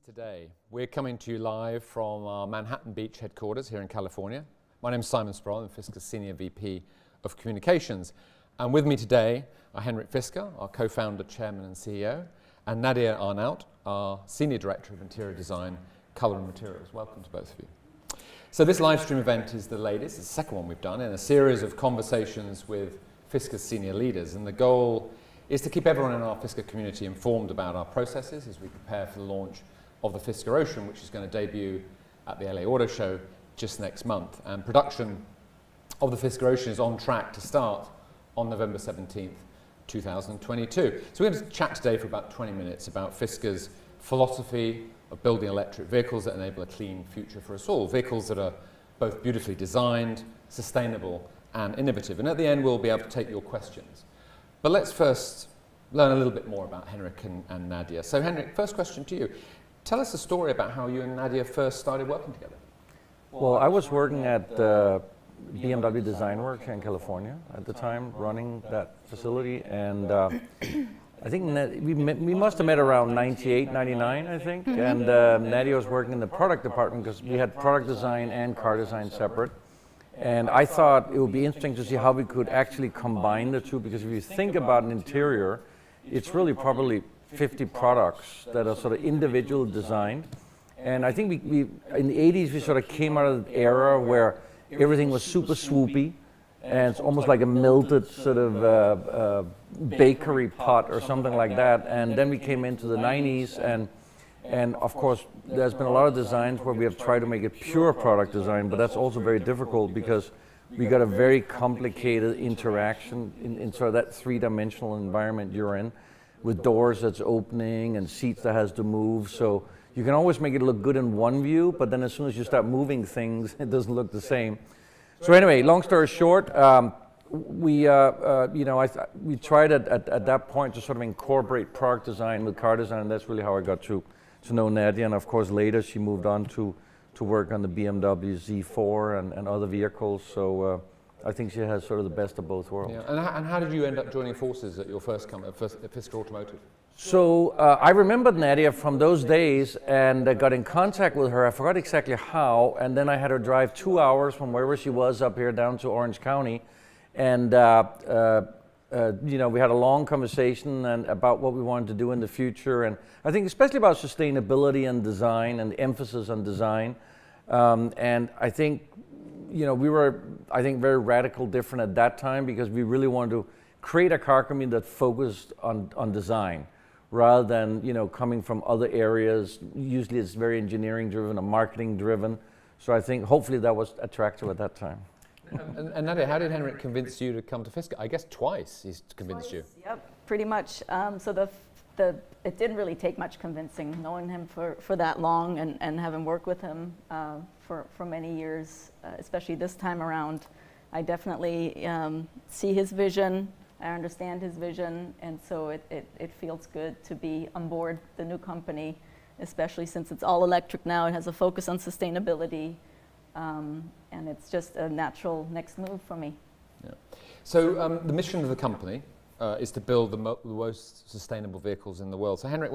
Today, we're coming to you live from our Manhattan Beach headquarters here in California. My name is Simon Sproul, I'm Fisker's Senior VP of Communications. And with me today are Henrik Fisker, our co-founder, chairman and CEO, and Nadya Arnaout, our Senior Director of Interior Design, Color and Materials. Welcome to both of you. So this live stream event is the latest, it's the second one we've done in a series of conversations with Fisker's senior leaders. And the goal is to keep everyone in our Fisker community informed about our processes as we prepare for the launch of the Fisker Ocean, which is going to debut at the LA Auto Show just next month. And production of the Fisker Ocean is on track to start on November 17th, 2022. So we're going to chat today for about 20 minutes about Fisker's philosophy of building electric vehicles that enable a clean future for us all. Vehicles that are both beautifully designed, sustainable, and innovative. And at the end, we'll be able to take your questions. But let's first learn a little bit more about Henrik and Nadya. So Henrik, first question to you. Tell us a story about how you and Nadya first started working together. Well, I was working at BMW Design Works in California at the time, running that facility, and I think we must have met around 98, 99, I think, and Nadya was working in the product department because we had product design and car design separate, and I thought it would be interesting to see how we could actually combine the two, because if you think about an interior, it's really probably 50 products that are sort of individual designed. And I think we in the 80s, we sort of came out of the era where everything was super swoopy, and it's almost like a melted sort of bakery pot or something like that. And then we came into the 90s, and of course, there's been a lot of designs where we have tried to make it pure product design, but that's also very difficult because we got a very complicated interaction in sort of that three-dimensional environment you're in, with doors that's opening and seats that has to move. So you can always make it look good in one view, but then as soon as you start moving things, it doesn't look the same. So anyway, long story short, we tried at that point to sort of incorporate product design with car design, and that's really how I got to know Nadya. And of course, later she moved on to work on the BMW Z4 and other vehicles. So I think she has sort of the best of both worlds. Yeah. And how did you end up joining forces at your first company, Fisker Automotive? So I remembered Nadya from those days and got in contact with her. I forgot exactly how, and then I had her drive 2 hours from wherever she was up here down to Orange County, and we had a long conversation about what we wanted to do in the future, and I think especially about sustainability and design and the emphasis on design, and I think we were, very radical different at that time because we really wanted to create a car company that focused on design rather than, coming from other areas. Usually it's very engineering driven or marketing driven. So I think hopefully that was attractive at that time. And Nadya, how did Henrik convince you to come to Fisker? I guess twice he's convinced you. Yep, pretty much. So the it didn't really take much convincing, knowing him for that long and having worked with him for many years, especially this time around. I definitely see his vision, I understand his vision, and so it feels good to be on board the new company, especially since it's all electric now. It has a focus on sustainability, and it's just a natural next move for me. Yeah. So the mission of the company is to build the most sustainable vehicles in the world. So Henrik,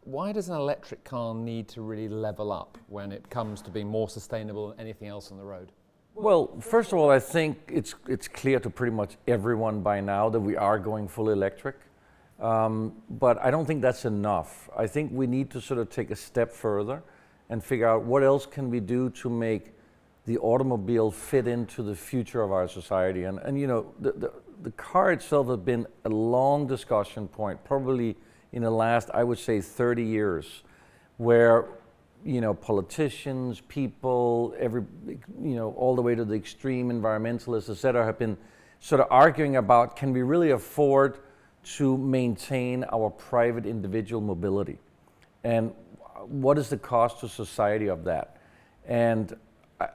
why does an electric car need to really level up when it comes to being more sustainable than anything else on the road? Well, first of all, I think it's clear to pretty much everyone by now that we are going fully electric. But I don't think that's enough. I think we need to sort of take a step further and figure out what else can we do to make the automobile fit into the future of our society. And you know, the car itself has been a long discussion point, probably in the last, I would say, 30 years, where, you know, politicians, people, all the way to the extreme environmentalists, et cetera, have been sort of arguing about, can we really afford to maintain our private individual mobility? And what is the cost to society of that? And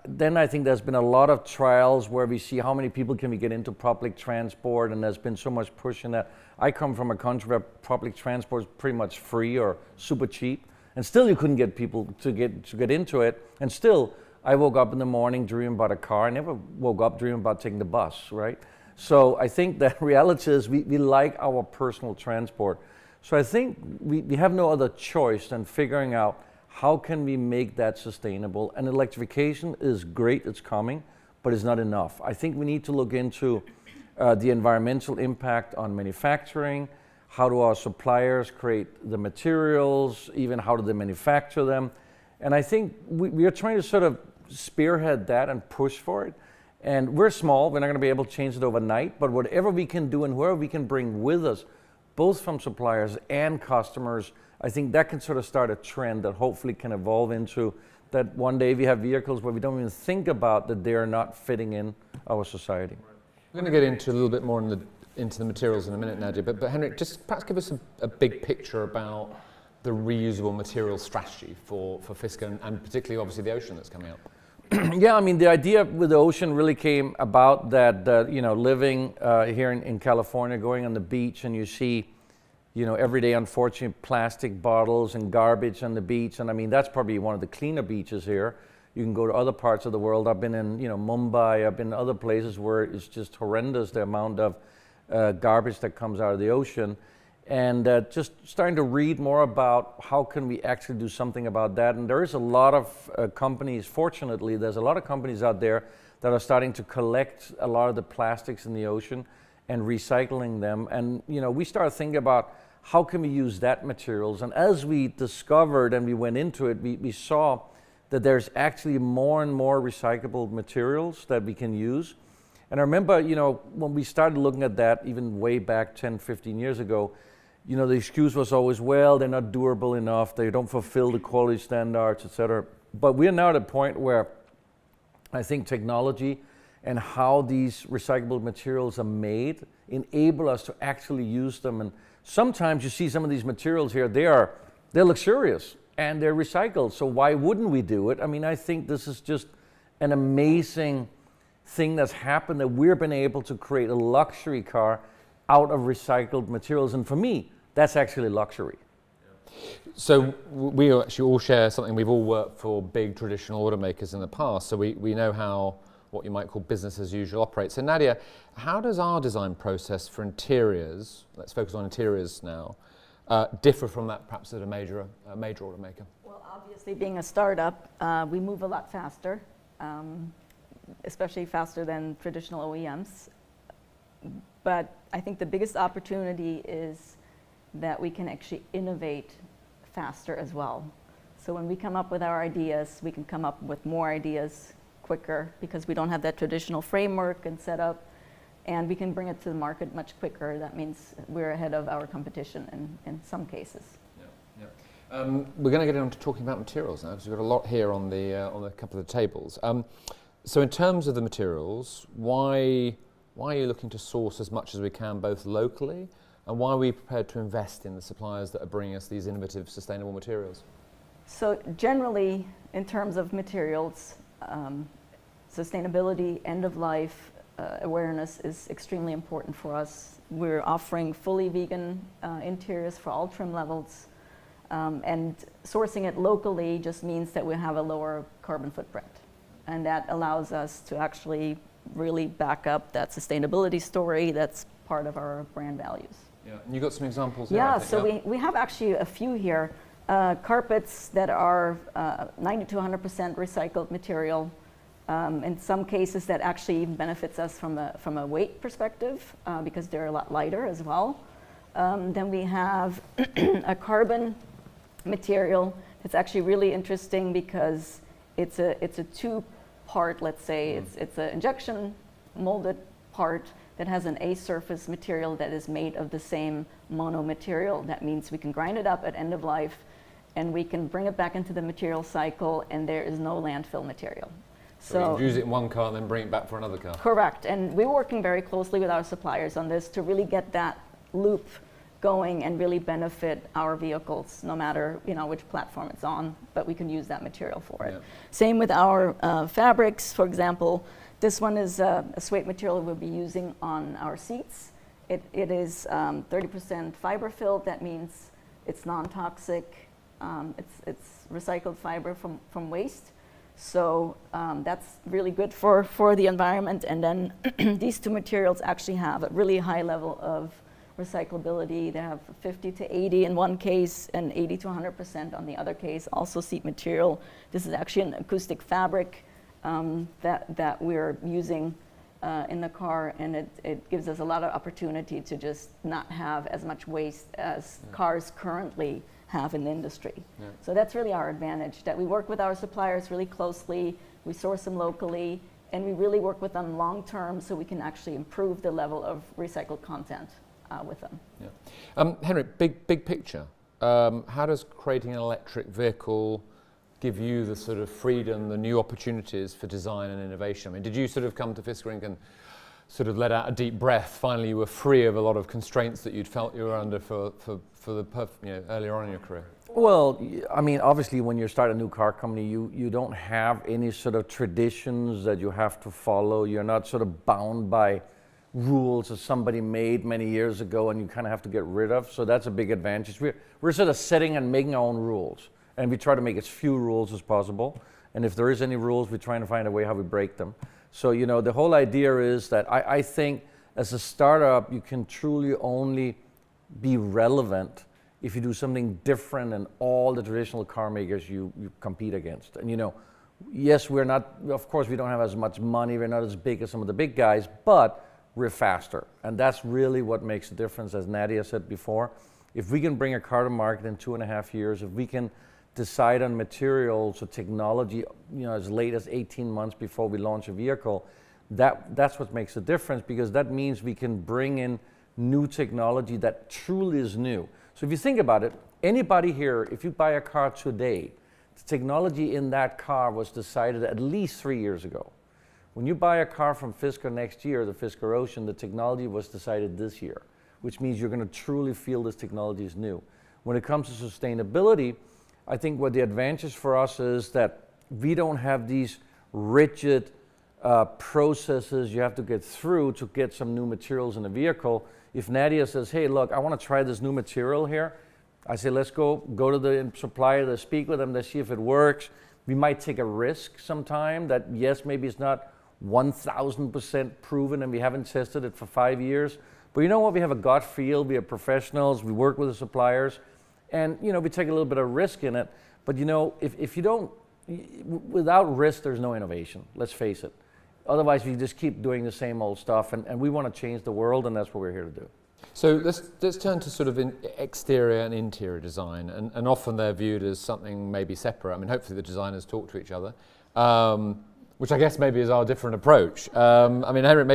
then I think there's been a lot of trials where we see how many people can we get into public transport, and there's been so much push in that. I come from a country where public transport is pretty much free or super cheap, and still you couldn't get people to get into it. And still, I woke up in the morning dreaming about a car. I never woke up dreaming about taking the bus, right? So I think the reality is we like our personal transport. So I think we have no other choice than figuring out how can we make that sustainable. And electrification is great, it's coming, but it's not enough. I think we need to look into the environmental impact on manufacturing. How do our suppliers create the materials, even how do they manufacture them? And I think we are trying to sort of spearhead that and push for it. And we're small, we're not going to be able to change it overnight, but whatever we can do and whoever we can bring with us, both from suppliers and customers, I think that can sort of start a trend that hopefully can evolve into that one day we have vehicles where we don't even think about that they are not fitting in our society. We're going to get into a little bit more into the materials in a minute, Nadya, but Henrik, just perhaps give us a big picture about the reusable material strategy for Fisker and particularly obviously the Ocean that's coming up. Yeah, I mean, the idea with the Ocean really came about that, you know, living here in California, going on the beach, and you see, you know, every day, unfortunately, plastic bottles and garbage on the beach. And I mean, that's probably one of the cleaner beaches here. You can go to other parts of the world. I've been in, you know, Mumbai. I've been in other places where it's just horrendous, the amount of garbage that comes out of the ocean. And just starting to read more about how can we actually do something about that. And there is a lot of companies, fortunately, there's a lot of companies out there that are starting to collect a lot of the plastics in the ocean and recycling them. And, you know, we started thinking about how can we use that materials. And as we discovered and we went into it, we saw that there's actually more and more recyclable materials that we can use. And I remember, you know, when we started looking at that even way back 10, 15 years ago, you know, the excuse was always, well, they're not durable enough, they don't fulfill the quality standards, et cetera. But we are now at a point where I think technology and how these recyclable materials are made enable us to actually use them. And sometimes you see some of these materials here, they're luxurious and they're recycled. So why wouldn't we do it? I mean, I think this is just an amazing thing that's happened, that we've been able to create a luxury car out of recycled materials. And for me, that's actually luxury. So we actually all share something. We've all worked for big traditional automakers in the past, so we know how what you might call business as usual operates. So Nadya, how does our design process for interiors, let's focus on interiors now, differ from that perhaps at a major automaker? Well, obviously being a startup, we move a lot faster, especially faster than traditional OEMs. But I think the biggest opportunity is that we can actually innovate faster as well. So when we come up with our ideas, we can come up with more ideas quicker because we don't have that traditional framework and setup, and we can bring it to the market much quicker. That means we're ahead of our competition in some cases. Yeah, yeah. We're going to get on to talking about materials now because we've got a lot here on a couple of the tables. So in terms of the materials, why are you looking to source as much as we can both locally and why are we prepared to invest in the suppliers that are bringing us these innovative, sustainable materials? So generally, in terms of materials, sustainability, end of life, awareness is extremely important for us. We're offering fully vegan interiors for all trim levels, and sourcing it locally just means that we have a lower carbon footprint, and that allows us to actually really back up that sustainability story that's part of our brand values. Yeah, and you got some examples here, Yeah, I think, so we have actually a few here. Carpets that are 90 to 100% recycled material. In some cases that actually even benefits us from a weight perspective because they're a lot lighter as well. Then we have a carbon material. It's actually really interesting because it's a two-part, let's say. It's an injection molded part that has an A surface material that is made of the same mono material. That means we can grind it up at end of life and we can bring it back into the material cycle, and there is no landfill material. So we can use it in one car and then bring it back for another car. Correct, and we're working very closely with our suppliers on this to really get that loop going and really benefit our vehicles, no matter which platform it's on, but we can use that material for it. Yeah. Same with our fabrics, for example. This one is a suede material we'll be using on our seats. It is 30% fiber filled. That means it's non-toxic. It's recycled fiber from waste. So that's really good for the environment. And then these two materials actually have a really high level of recyclability. They have 50 to 80 in one case and 80 to 100% on the other case. Also seat material. This is actually an acoustic fabric that we're using in the car, and it gives us a lot of opportunity to just not have as much waste as cars currently have in the industry. Yeah. So that's really our advantage, that we work with our suppliers really closely, we source them locally, and we really work with them long term so we can actually improve the level of recycled content with them. Yeah. Henrik, big picture. How does creating an electric vehicle give you the sort of freedom, the new opportunities for design and innovation? I mean, did you sort of come to Fisker Inc. and sort of let out a deep breath? Finally, you were free of a lot of constraints that you'd felt you were under for earlier on in your career. Well, I mean, obviously, when you start a new car company, you don't have any sort of traditions that you have to follow. You're not sort of bound by rules that somebody made many years ago and you kind of have to get rid of. So that's a big advantage. We're sort of setting and making our own rules, and we try to make as few rules as possible. And if there is any rules, we're trying to find a way how we break them. So, the whole idea is that I think as a startup, you can truly only be relevant if you do something different than all the traditional car makers you compete against. And yes, we're not, of course, we don't have as much money, we're not as big as some of the big guys, but we're faster. And that's really what makes the difference, as Nadya said before. If we can bring a car to market in 2.5 years, if we can decide on materials or technology, as late as 18 months before we launch a vehicle, that's what makes the difference, because that means we can bring in new technology that truly is new. So if you think about it, anybody here, if you buy a car today, the technology in that car was decided at least 3 years ago. When you buy a car from Fisker next year, the Fisker Ocean, the technology was decided this year, which means you're going to truly feel this technology is new. When it comes to sustainability, I think what the advantage for us is that we don't have these rigid processes you have to get through to get some new materials in a vehicle. If Nadya says, hey, look, I want to try this new material here, I say, let's go to the supplier, let's speak with them, let's see if it works. We might take a risk sometime that, yes, maybe it's not 1,000% proven and we haven't tested it for 5 years. But you know what? We have a gut feel, we are professionals, we work with the suppliers, and we take a little bit of risk in it. But if you don't, without risk, there's no innovation, let's face it. Otherwise, we just keep doing the same old stuff, and we want to change the world, and that's what we're here to do. So let's turn to sort of exterior and interior design, and often they're viewed as something maybe separate. I mean, hopefully the designers talk to each other, which I guess maybe is our different approach. I mean, Henrik,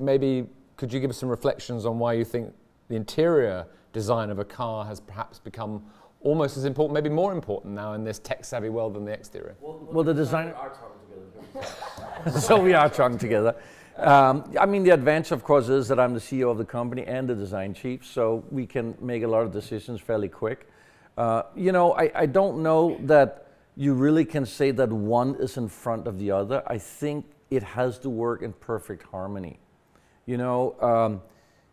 maybe could you give us some reflections on why you think the interior design of a car has perhaps become almost as important, maybe more important now in this tech-savvy world than the exterior? Well, the design are talking together. So we are talking together. I mean, the advantage, of course, is that I'm the CEO of the company and the design chief, so we can make a lot of decisions fairly quick. You know, I don't know that you really can say that one is in front of the other. I think it has to work in perfect harmony. You know,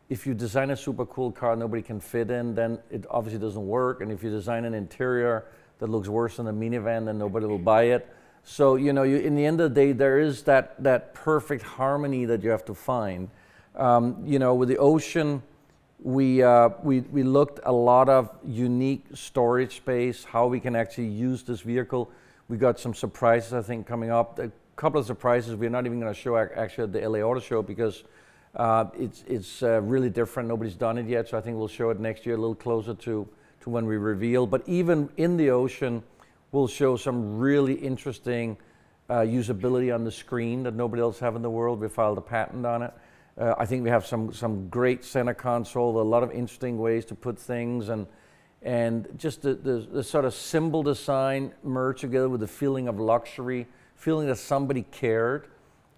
if you design a super cool car nobody can fit in, then it obviously doesn't work. And if you design an interior that looks worse than a minivan, then nobody will buy it. So, you know, in the end of the day, there is that perfect harmony that you have to find. You know, with the Ocean, we looked a lot of unique storage space, how we can actually use this vehicle. We got some surprises, I think, coming up. A couple of surprises we're not even going to show actually at the LA Auto Show because it's really different. Nobody's done it yet, so I think we'll show it next year a little closer to when we reveal. But even in the Ocean, we'll show some really interesting usability on the screen that nobody else have in the world. We filed a patent on it. I think we have some great center console, a lot of interesting ways to put things, and just the sort of symbol design merged together with the feeling of luxury, feeling that somebody cared,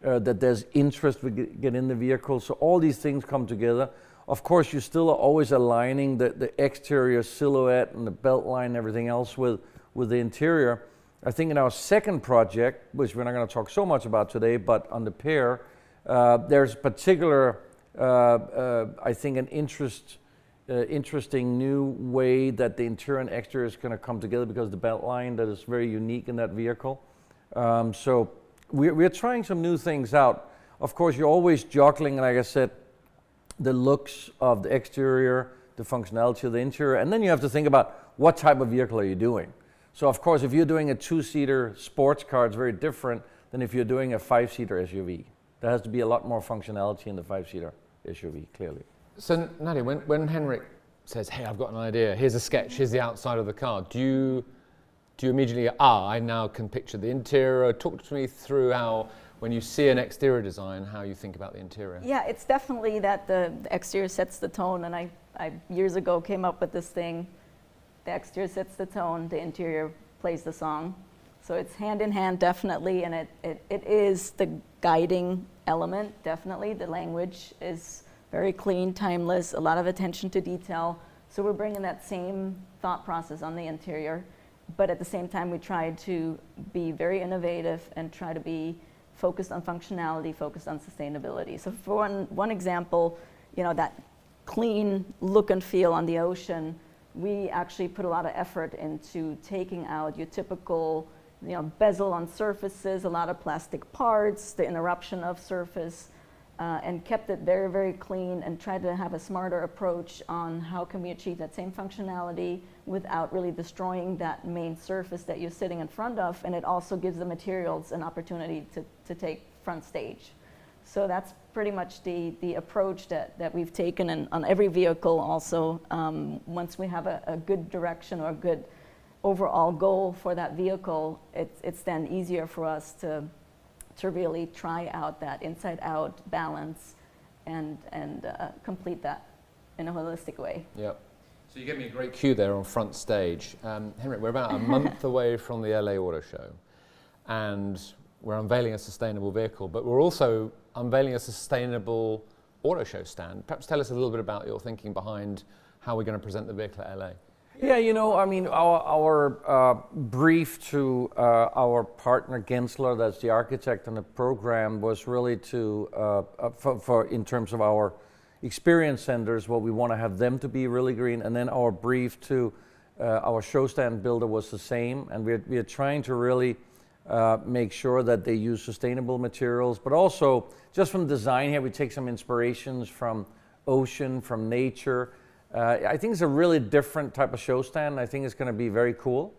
that there's interest we get in the vehicle. So all these things come together. Of course, you still are always aligning the exterior silhouette and the belt line and everything else with the interior. I think in our second project, which we're not going to talk so much about today, but on the Pear, there's particular, I think, an interesting new way that the interior and exterior is going to come together because of the belt line that is very unique in that vehicle. So we're trying some new things out. Of course, you're always juggling, like I said, the looks of the exterior, the functionality of the interior, and then you have to think about what type of vehicle are you doing. So of course, if you're doing a two-seater sports car, it's very different than if you're doing a five-seater SUV. There has to be a lot more functionality in the five-seater SUV, clearly. So Nadya, when Henrik says, hey, I've got an idea, here's a sketch, here's the outside of the car, do you immediately, I now can picture the interior? Talk to me through how, when you see an exterior design, how you think about the interior. Yeah, it's definitely that the exterior sets the tone, and I years ago came up with this thing. The exterior sets the tone, the interior plays the song. So it's hand in hand, definitely, and it is the guiding element, definitely. The language is very clean, timeless, a lot of attention to detail. So we're bringing that same thought process on the interior, but at the same time we try to be very innovative and try to be focused on functionality, focused on sustainability. So for one example, you know, that clean look and feel on the Ocean, we actually put a lot of effort into taking out your typical, you know, bezel on surfaces, a lot of plastic parts, the interruption of surface, and kept it very, very clean and tried to have a smarter approach on how can we achieve that same functionality without really destroying that main surface that you're sitting in front of. And it also gives the materials an opportunity to take front stage. So that's pretty much the approach that we've taken on every vehicle also. Once we have a good direction or a good overall goal for that vehicle, it's then easier for us to really try out that inside-out balance and complete that in a holistic way. Yep. So you gave me a great cue there on front stage. Henrik, we're about a month away from the LA Auto Show, and we're unveiling a sustainable vehicle, but we're also unveiling a sustainable auto show stand. Perhaps tell us a little bit about your thinking behind how we're going to present the vehicle at LA. Yeah, you know, I mean, our brief to our partner Gensler, that's the architect on the program, was really to, for in terms of our experience centers, what we want to have them to be really green, and then our brief to our show stand builder was the same, and we're trying to really make sure that they use sustainable materials, but also just from design here, we take some inspirations from ocean, from nature. I think it's a really different type of show stand. I think it's going to be very cool.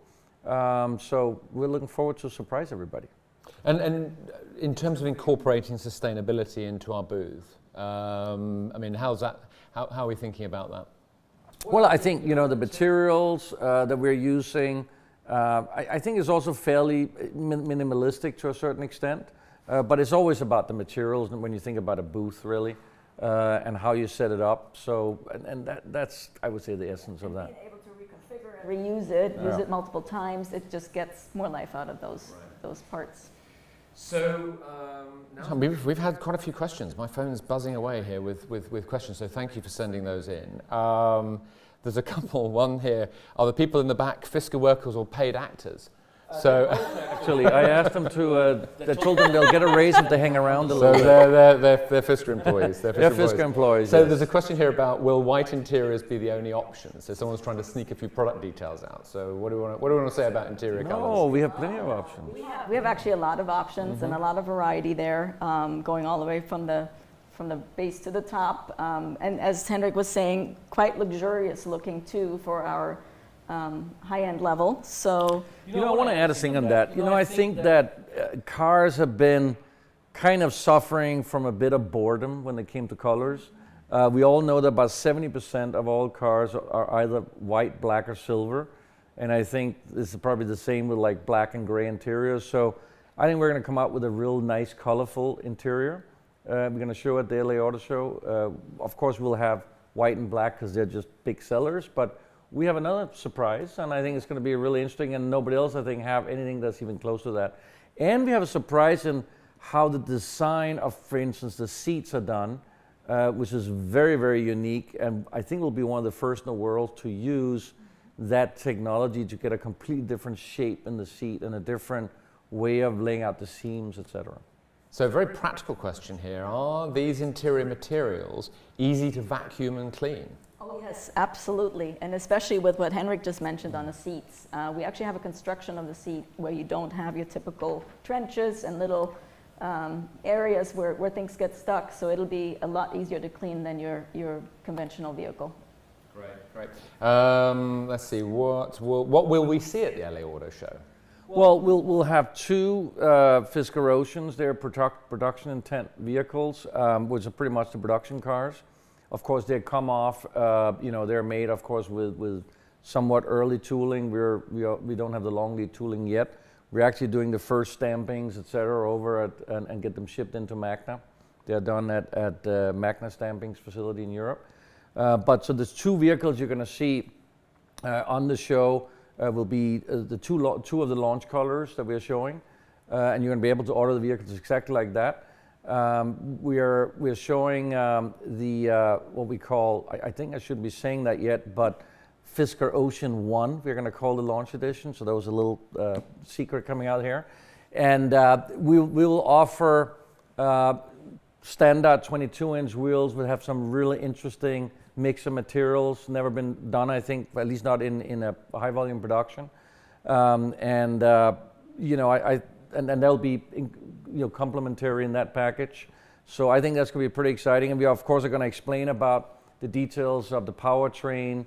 So we're looking forward to surprise everybody. And in terms of incorporating sustainability into our booth, I mean, how's that? How are we thinking about that? Well, I think, you know, the materials that we're using, I think is also fairly minimalistic to a certain extent, but it's always about the materials when you think about a booth, really. And how you set it up. So, and that's, I would say, the essence of that. Being able to reconfigure and reuse it, use it multiple times, it just gets more life out of those parts. So we've had quite a few questions. My phone's buzzing away here with questions, so thank you for sending those in. There's a couple. One here, are the people in the back Fisker workers or paid actors? So Actually, I asked them to, I told them they'll get a raise if they hang around a little bit. They're Fisker employees. They're Fisker employees, So yes. there's a question here about, will white interiors be the only option? So someone's trying to sneak a few product details out. So what do we want to say about interior No, colors? we have plenty of options. We have actually a lot of options and a lot of variety there, going all the way from the base to the top. And as Henrik was saying, quite luxurious looking too for our high-end level. So, I want to add a thing on that. I think that cars have been kind of suffering from a bit of boredom when it came to colors. We all know that about 70% of all cars are either white, black, or silver. And I think this is probably the same with like black and gray interiors. So I think we're going to come out with a real nice, colorful interior. We're going to show at the LA Auto Show. Of course, we'll have white and black because they're just big sellers. But we have another surprise, and I think it's going to be really interesting, and nobody else, I think, have anything that's even close to that. And we have a surprise in how the design of, for instance, the seats are done, which is very, very unique, and I think we'll be one of the first in the world to use that technology to get a completely different shape in the seat and a different way of laying out the seams, etc. So a very practical question here. Are these interior materials easy to vacuum and clean? oh yes, absolutely. And especially with what Henrik just mentioned on the seats. We actually have a construction of the seat where you don't have your typical trenches and little areas where things get stuck. So it'll be a lot easier to clean than your conventional vehicle. Great. Let's see, what will we see at the LA Auto Show? Well, we'll have two Fisker Oceans. They're production intent vehicles, which are pretty much the production cars. Of course, they come off. They're made, of course, with somewhat early tooling. We don't have the long lead tooling yet. We're actually doing the first stampings, etc., over and get them shipped into Magna. They're done at Magna Stampings facility in Europe. So there's two vehicles you're going to see on the show. Will be the two of the launch colors that we're showing, and you're going to be able to order the vehicles exactly like that. We're showing what we call, I think I shouldn't be saying that yet, but Fisker Ocean 1, we're going to call the launch edition. So that was a little secret coming out here. And we will offer standard 22-inch wheels. We'll have some really interesting mix of materials, never been done, I think, at least not in a high volume production. And they'll be complementary in that package. So I think that's going to be pretty exciting. And we, of course, are going to explain about the details of the powertrain,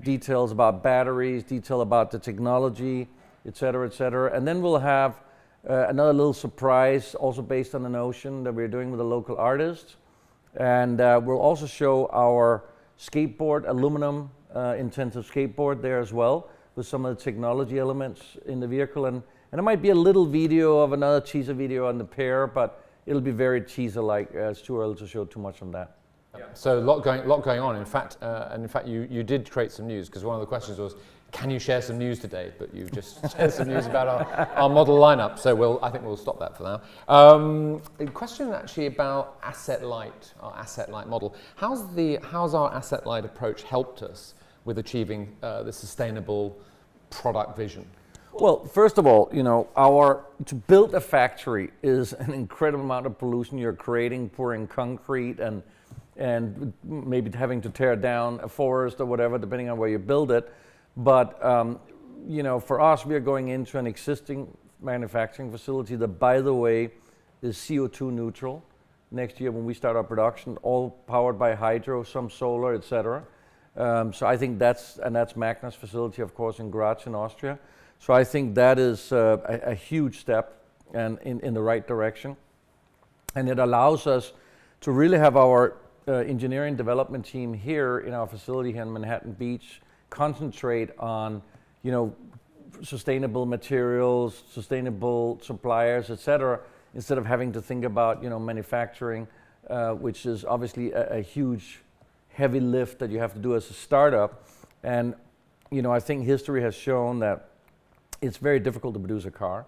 details about batteries, detail about the technology, et cetera, et cetera. And then we'll have another little surprise, also based on an Ocean that we're doing with a local artist. And we'll also show our skateboard, aluminum intensive skateboard there as well, with some of the technology elements in the vehicle. And it might be a little video of another teaser video on the pair, but it'll be very teaser-like. It's too early to show too much on that. Yeah. So a lot going on. In fact, you did create some news, because one of the questions was, can you share some news today? But you just shared some news about our model lineup. So I think we'll stop that for now. A question actually about asset light, our asset light model. How's our asset light approach helped us with achieving the sustainable product vision? Well, first of all, to build a factory is an incredible amount of pollution you're creating, pouring concrete and maybe having to tear down a forest or whatever, depending on where you build it. But for us, we are going into an existing manufacturing facility that, by the way, is CO2 neutral next year when we start our production, all powered by hydro, some solar, etc. So I think that's Magna's facility, of course, in Graz in Austria. So I think that is a huge step and in the right direction. And it allows us to really have our engineering development team here in our facility here in Manhattan Beach concentrate on, sustainable materials, sustainable suppliers, etc., instead of having to think about, manufacturing, which is obviously a huge, heavy lift that you have to do as a startup. And, I think history has shown that it's very difficult to produce a car.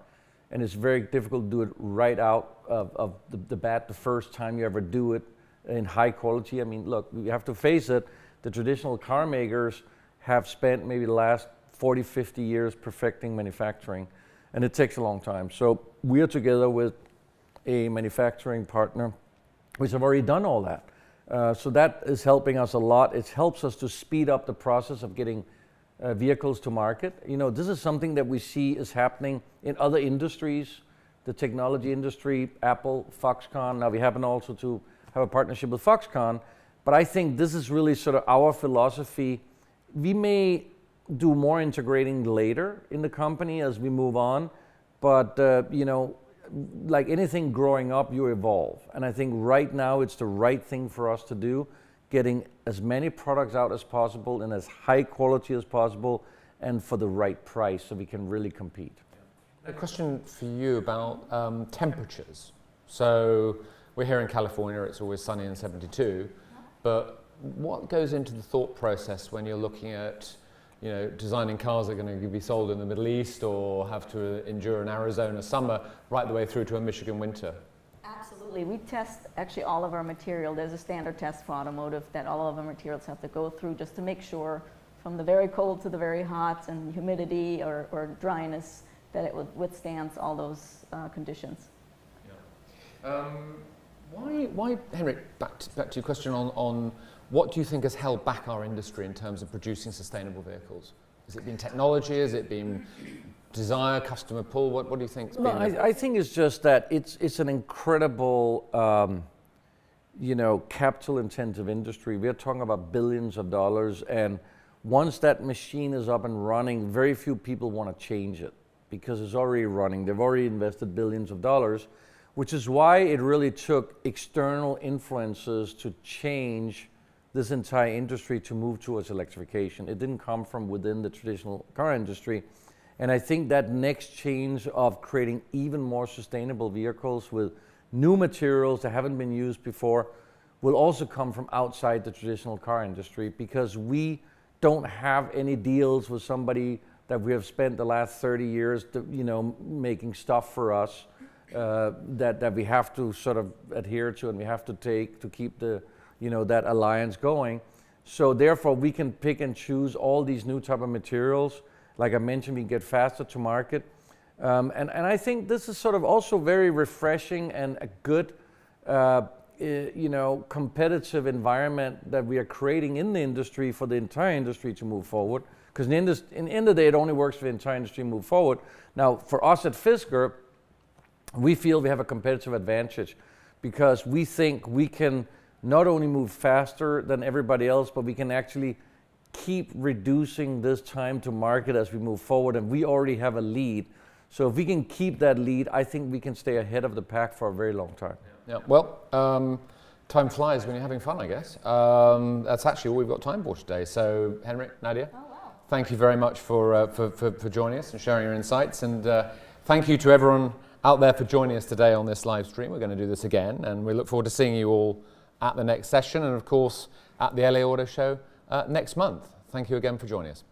and it's very difficult to do it right out of the bat the first time you ever do it in high quality. I mean, look, you have to face it, the traditional car makers have spent maybe the last 40, 50 years perfecting manufacturing, and it takes a long time. So we are together with a manufacturing partner which have already done all that. So that is helping us a lot. It helps us to speed up the process of getting vehicles to market. You know, this is something that we see is happening in other industries, the technology industry, Apple, Foxconn. Now we happen also to have a partnership with Foxconn, but I think this is really sort of our philosophy. We may do more integrating later in the company as we move on, but you know, like anything growing up, you evolve. And I think right now it's the right thing for us to do, getting as many products out as possible in as high quality as possible and for the right price so we can really compete. A question for you about temperatures. So we're here in California, it's always sunny and 72, but what goes into the thought process when you're looking at, you know, designing cars that are going to be sold in the Middle East or have to endure an Arizona summer right the way through to a Michigan winter? Absolutely. We test actually all of our material. There's a standard test for automotive that all of our materials have to go through just to make sure from the very cold to the very hot and humidity or dryness that it withstands all those conditions. Yeah. Why, Henrik, back to your question on what do you think has held back our industry in terms of producing sustainable vehicles? Has it been technology? Has it been desire, customer pull? What do you think? Well, I think it's just that it's an incredible, you know, capital-intensive industry. We're talking about billions of dollars, and once that machine is up and running, very few people want to change it because it's already running. They've already invested billions of dollars, which is why it really took external influences to change this entire industry to move towards electrification. It didn't come from within the traditional car industry. And I think that next change of creating even more sustainable vehicles with new materials that haven't been used before will also come from outside the traditional car industry, because we don't have any deals with somebody that we have spent the last 30 years to, you know, making stuff for us that we have to sort of adhere to and we have to take to keep the, you know, that alliance going. So therefore we can pick and choose all these new type of materials. Like I mentioned, we can get faster to market. And I think this is sort of also very refreshing and a good, you know, competitive environment that we are creating in the industry for the entire industry to move forward. Because in the end of the day, it only works for the entire industry to move forward. Now, for us at Fisker, we feel we have a competitive advantage because we think we can not only move faster than everybody else, but we can actually keep reducing this time to market as we move forward, and we already have a lead. So if we can keep that lead, I think we can stay ahead of the pack for a very long time. Yeah. Well, time flies when you're having fun, I guess. That's actually all we've got time for today. So Henrik, Nadya, thank you very much for joining us and sharing your insights, and thank you to everyone out there for joining us today on this live stream. We're going to do this again, and we look forward to seeing you all at the next session, and of course at the LA Auto Show next month. Thank you again for joining us.